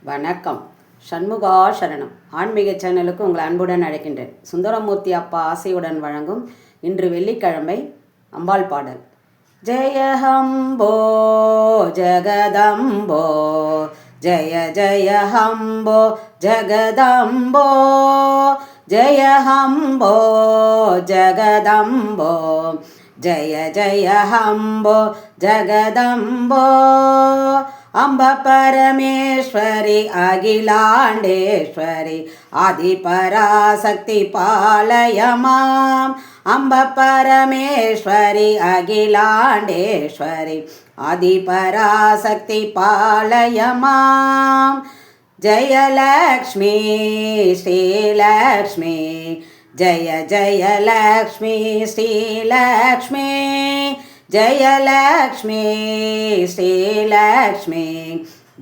வணக்கம். சண்முகா சரணம் ஆன்மீக சேனலுக்கு உங்களை அன்புடன் அழைக்கின்றேன். சுந்தரமூர்த்தி அப்பா ஆசையுடன் வழங்கும் இன்று வெள்ளிக்கிழமை அம்பாள் பாடல். ஜெயஹம்போ ஜெகதம்போ ஜெய ஜெயஹம்போ ஜெகதம்போ ஜெயஹம்போ ஜெகதம்போ ஜெய ஜெயஹம்போ ஜெகதம்போ अंब परमेश्वरी अखिलांडेश्वरी आदिपराशक्ति पालय मां अंब परमेश्वरी अखिलांडेश्वरी आदिपराशक्ति पालय मां जय लक्ष्मी श्रीलक्ष्मी जय जय लक्ष्मी श्रीलक्ष्मी जय लक्ष्मी श्रीलक्ष्मी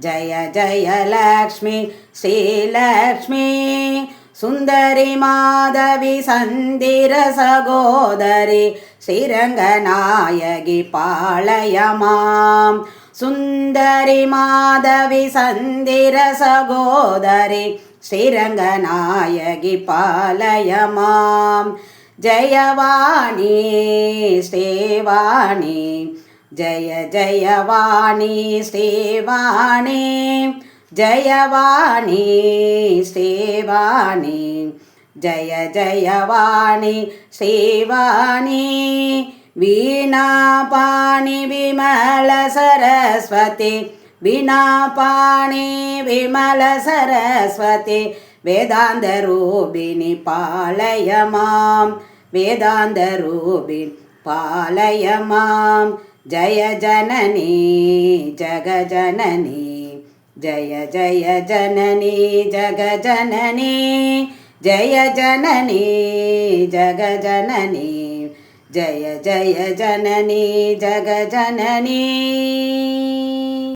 जय जय लक्ष्मी श्रीलक्ष्मी सुंदरी माधवी संदिर सगोदरी श्रीरंगनायकी पालय मां सुंदरी माधवी संदिर सगोदरी श्रीरंगनायकी पालय मां जयवाणी श्रीवाणी जय जयवाणी श्रीवाणी जयवाणी श्रीवाणी जय जयवाणी श्रीवाणी वीणापाणि विमल सरस्वती वीणापाणि विमल सरस्वती वेदांत रूपिणी पालय मां वेदांत रूपिणी पालय मां जय जननी जग जननी जय जय जननी जग जननी जय जननी जग जननी जय जय जननी जग जननी।